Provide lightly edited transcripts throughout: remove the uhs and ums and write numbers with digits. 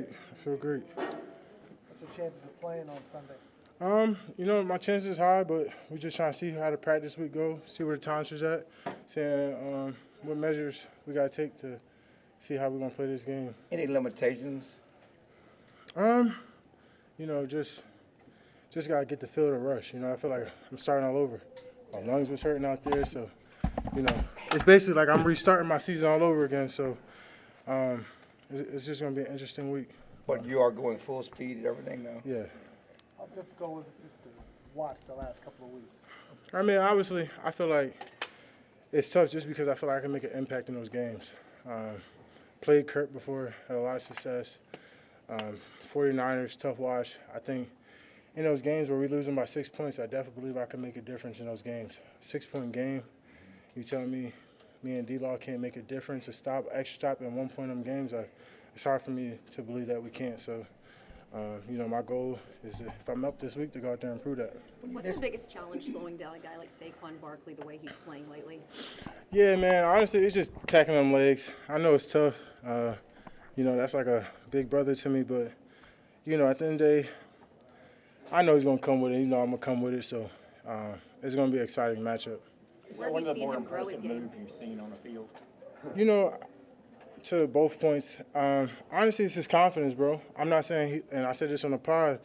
I feel great. What's your chances of playing on Sunday? My chances is high, but we're just trying to see how the practice week go, see where the tolerance is at, seeing what measures we got to take to see how we're going to play this game. Any limitations? Just got to get the feel of the rush. I feel like I'm starting all over. My lungs was hurting out there, so, it's basically like I'm restarting my season all over again, so it's just going to be an interesting week. But you are going full speed and everything now? Yeah. How difficult was it just to watch the last couple of weeks? I mean, obviously, I feel like it's tough just because I feel like I can make an impact in those games. Played Kurt before, had a lot of success. 49ers, tough watch. I think in those games where we losing by 6 points, I definitely believe I can make a difference in those games. 6-point game, you telling me and D-Law can't make a difference, extra stop in 1 point in them games, it's hard for me to believe that we can't. So, my goal is, if I'm up this week, to go out there and prove that. What's the biggest challenge slowing down a guy like Saquon Barkley the way he's playing lately? Yeah, man, honestly, it's just tackling them legs. I know it's tough. That's like a big brother to me, but, at the end of the day, I know he's going to come with it. I'm going to come with it, so it's going to be an exciting matchup. Where have you seen him grow his game? You've seen on the field? To both points, honestly, it's his confidence, bro. I'm not saying, and I said this on the pod,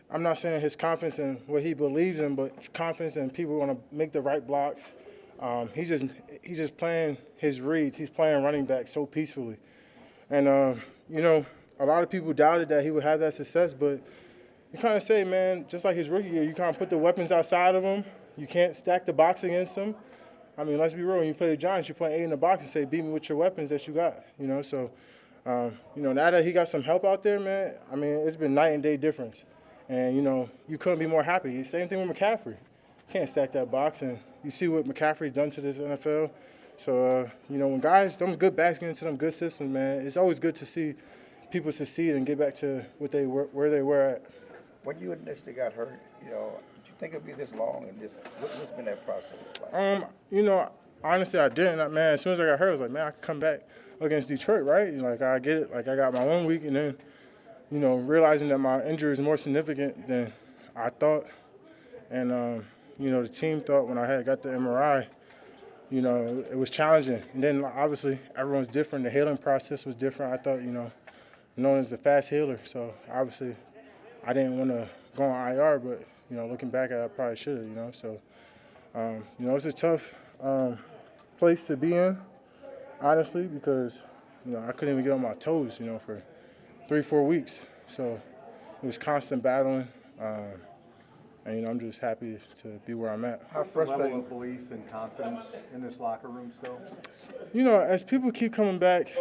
I'm not saying his confidence in what he believes in, but confidence in people want to make the right blocks. He's just playing his reads. He's playing running back so peacefully. And, a lot of people doubted that he would have that success, but you kind of say, man, just like his rookie year, you kind of put the weapons outside of him. You can't stack the box against him. I mean, let's be real. When you play the Giants, you play 8 in the box and say, beat me with your weapons that you got, So, now that he got some help out there, man, I mean, it's been night and day difference. And, you couldn't be more happy. Same thing with McCaffrey. Can't stack that box. And you see what McCaffrey done to this NFL. So, when guys, them good backs get into them good systems, man, it's always good to see people succeed and get back to where they were at. When you initially got hurt, did you think it'd be this long, and what's been that process like? Honestly, I didn't. Man, as soon as I got hurt, I was like, man, I could come back against Detroit, right? I get it. Like, I got my 1 week, and then, realizing that my injury is more significant than I thought. And, the team thought when I got the MRI, it was challenging. And then, obviously, everyone's different. The healing process was different. I thought, known as a fast healer. So, obviously, I didn't want to go on IR, but, looking back at it, I probably should have, So, it's a tough place to be in, honestly, because, I couldn't even get on my toes, for 3-4 weeks. So, it was constant battling. And, I'm just happy to be where I'm at. How frustrating of belief and confidence in this locker room still? As people keep coming back,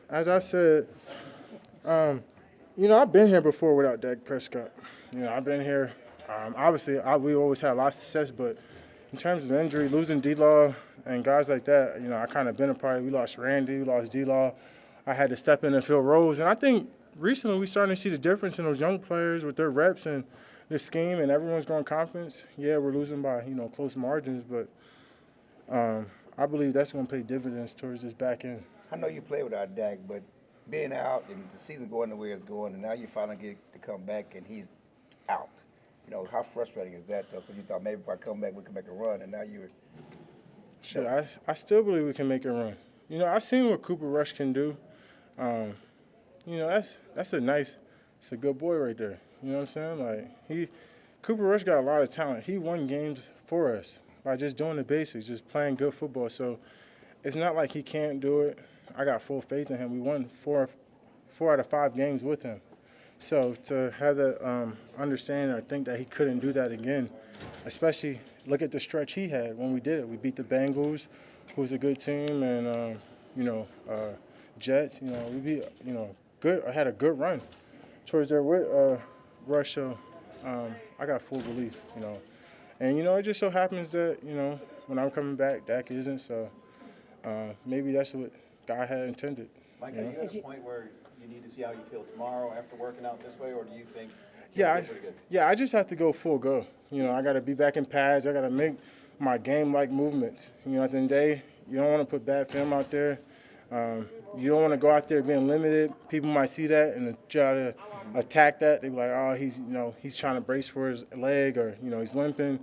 as I said, I've been here before without Dak Prescott. I've been here. Obviously, we always had a lot of success, but in terms of injury, losing D-Law and guys like that, I kind of been a part of it. We lost Randy, we lost D-Law. I had to step in and fill roles. And I think recently we're starting to see the difference in those young players with their reps and their scheme, and everyone's growing confidence. Yeah, we're losing by, close margins, but I believe that's going to pay dividends towards this back end. I know you play without Dak, but being out and the season going the way it's going, and now you finally get to come back and he's out. How frustrating is that, though? Because you thought maybe if I come back, we can make a run, and now you're. Shit, I still believe we can make a run. I've seen what Cooper Rush can do. That's it's a good boy right there. You know what I'm saying? Like, Cooper Rush got a lot of talent. He won games for us by just doing the basics, just playing good football. So it's not like he can't do it. I got full faith in him. We won four out of 5 games with him. So to have that understanding or think that he couldn't do that again, especially look at the stretch he had when we did it. We beat the Bengals, who was a good team, and Jets. We beat good. I had a good run towards there with Rush. So I got full belief. And it just so happens that when I'm coming back, Dak isn't. So maybe that's what God had intended. Mike, are you at a point where you need to see how you feel tomorrow after working out this way, or do you think I just have to go full go. I got to be back in pads. I got to make my game-like movements. At the end of the day, you don't want to put bad film out there. you don't want to go out there being limited. People might see that and try to attack that. They're like, oh, he's trying to brace for his leg, or he's limping,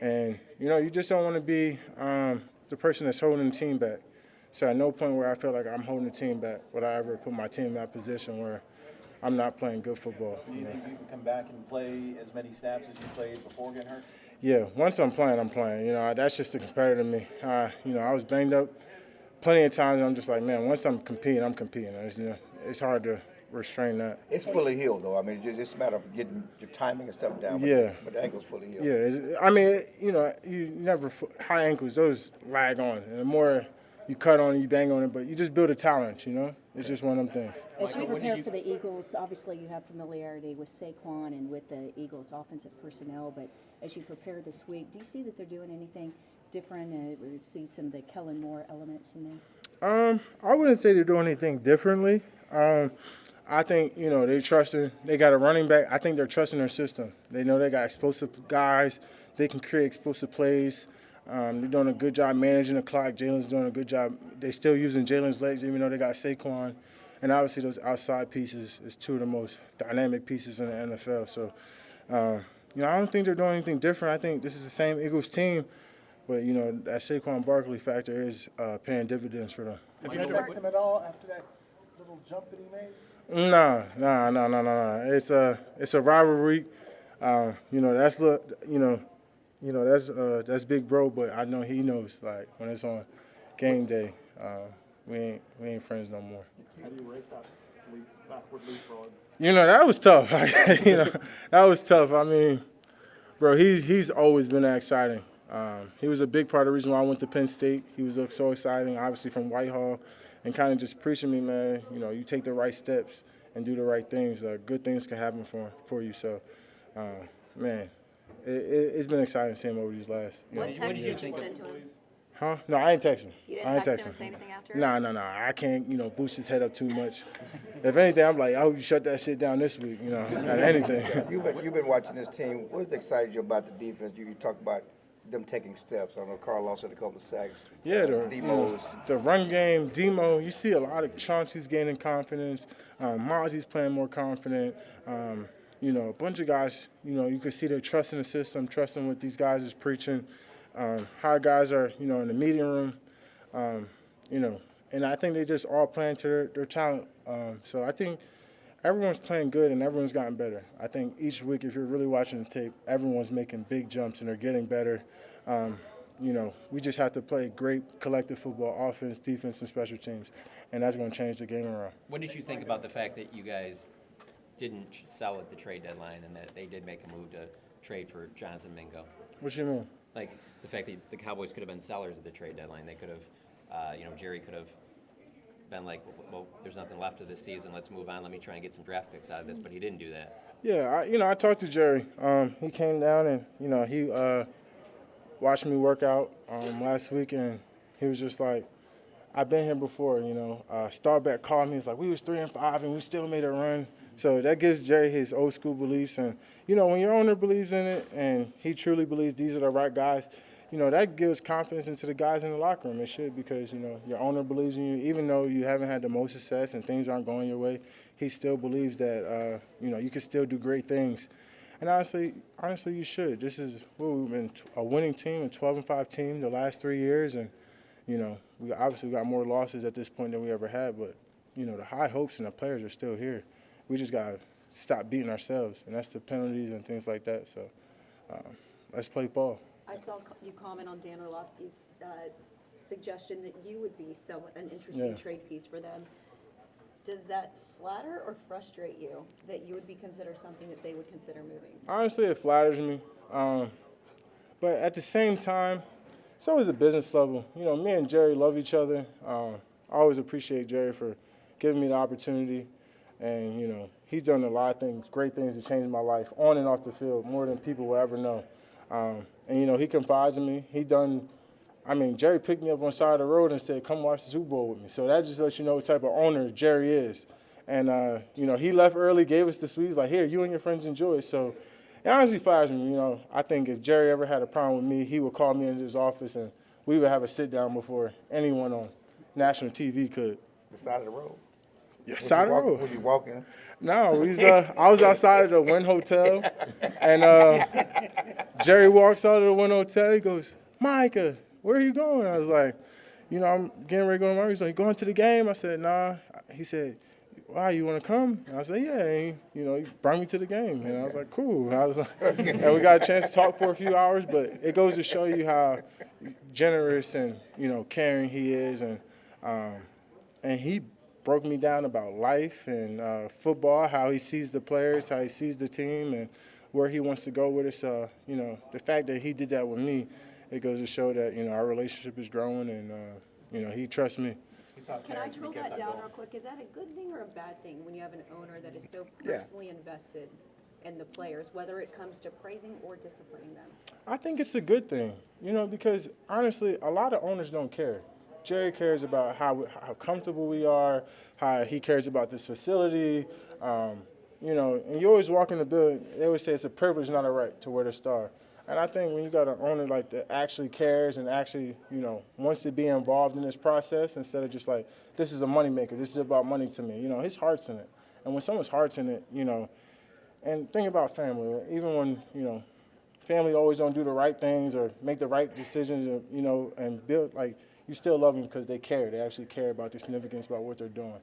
and you just don't want to be the person that's holding the team back. So at no point where I feel like I'm holding the team back would I ever put my team in that position where I'm not playing good football. Do you think you can come back and play as many snaps as you played before getting hurt? Yeah, once I'm playing, I'm playing. That's just a competitor to me. I was banged up plenty of times, and I'm just like, man, once I'm competing, I'm competing. It's hard to restrain that. It's fully healed, though. I mean, it's just a matter of getting your timing and stuff down. But the ankle's fully healed. Yeah, you never high ankles, those lag on, and the more you cut on it, you bang on it, but you just build a talent. It's just one of them things. As you prepare for the Eagles, obviously you have familiarity with Saquon and with the Eagles' offensive personnel, but as you prepare this week, do you see that they're doing anything different? We see some of the Kellen Moore elements in there? I wouldn't say they're doing anything differently. I think, they got a running back. I think they're trusting their system. They know they got explosive guys. They can create explosive plays. They're doing a good job managing the clock. Jalen's doing a good job. They're still using Jalen's legs, even though they got Saquon. And obviously those outside pieces is two of the most dynamic pieces in the NFL. So, I don't think they're doing anything different. I think this is the same Eagles team. But, that Saquon Barkley factor is paying dividends for them. Did you text him at all after that little jump that he made? No. It's a rivalry. That's big bro, but I know he knows. Like when it's on game day, we ain't friends no more. How do you rate that backward leapfrog? That was tough. That was tough. I mean, bro, he's always been that exciting. He was a big part of the reason why I went to Penn State. He was so exciting, obviously from Whitehall, and kind of just preaching me, man. You take the right steps and do the right things. Good things can happen for you. So, man, it's been exciting to see him over these last. What text did you send to him? Huh? No, I ain't texting. You I ain't didn't text texting. him and say anything after? No. I can't, boost his head up too much. If anything, I'm like, I hope you shut that shit down this week, at anything. You've been watching this team. What has excited you about the defense? You talk about them taking steps. I know Carl Lawson had a couple of sacks. Yeah, the run game, Demo, you see a lot of Chauncey's gaining confidence. Mozzie's playing more confident. A bunch of guys, you can see they're trusting the system, trusting what these guys is preaching. How guys are, in the meeting room, and I think they just all playing to their talent. So I think everyone's playing good and everyone's gotten better. I think each week, if you're really watching the tape, everyone's making big jumps and they're getting better. We just have to play great collective football, offense, defense, and special teams, and that's going to change the game around. What did you think about the fact that you guys didn't sell at the trade deadline and that they did make a move to trade for Jonathan Mingo? What you mean? Like the fact that the Cowboys could have been sellers at the trade deadline. They could have, Jerry could have been like, well, there's nothing left of this season. Let's move on. Let me try and get some draft picks out of this. But he didn't do that. Yeah, I talked to Jerry. He came down and, he watched me work out last week, and he was just like, I've been here before, Starbeck called me. He's like, we was 3-5 and we still made a run. So that gives Jerry his old school beliefs. And, when your owner believes in it and he truly believes these are the right guys, that gives confidence into the guys in the locker room. It should, because, your owner believes in you. Even though you haven't had the most success and things aren't going your way, he still believes that, you can still do great things. And honestly, you should. This is, we've been a winning team, a 12-5 team the last 3 years. And, we obviously got more losses at this point than we ever had. But, the high hopes and the players are still here. We just got to stop beating ourselves. And that's the penalties and things like that. So let's play ball. I saw you comment on Dan Orlovsky's suggestion that you would be an interesting trade piece for them. Does that flatter or frustrate you that you would be considered something that they would consider moving? Honestly, it flatters me. But at the same time, it's always a business level. Me and Jerry love each other. I always appreciate Jerry for giving me the opportunity. And, he's done a lot of things, great things to change my life on and off the field, more than people will ever know. And, he confides in me. Jerry picked me up on the side of the road and said, come watch the Super Bowl with me. So that just lets you know what type of owner Jerry is. And, he left early, gave us the sweets, like, here, you and your friends enjoy it. So it honestly flatters me. I think if Jerry ever had a problem with me, he would call me into his office and we would have a sit-down before anyone on national TV could. the side of the road? Yeah, Was side you of the road. Was you walking? No, I was outside of the Wynn Hotel, and Jerry walks out of the Wynn Hotel. He goes, "Micah, where are you going?" I was like, I'm getting ready to go to my room. He's like, "Going to the game?" I said, "Nah." He said, "Why, you want to come?" And I said, "Yeah." And he brought me to the game, and I was like, "Cool." And I was like, and we got a chance to talk for a few hours, but it goes to show you how generous and caring he is, and he broke me down about life and football, how he sees the players, how he sees the team, and where he wants to go with us. The fact that he did that with me, it goes to show that our relationship is growing, and he trusts me. Can I drill that down real quick? Is that a good thing or a bad thing when you have an owner that is so Yeah. personally invested in the players, whether it comes to praising or disciplining them? I think it's a good thing, because honestly, a lot of owners don't care. Jerry cares about how comfortable we are, how he cares about this facility, and you always walk in the building, they always say it's a privilege, not a right, to wear the star. And I think when you got an owner like that actually cares and actually, wants to be involved in this process instead of just like, this is a moneymaker, this is about money to me, his heart's in it. And when someone's heart's in it, and think about family, even when, family always don't do the right things or make the right decisions, and build, like, you still love them because they care. They actually care about the significance about what they're doing.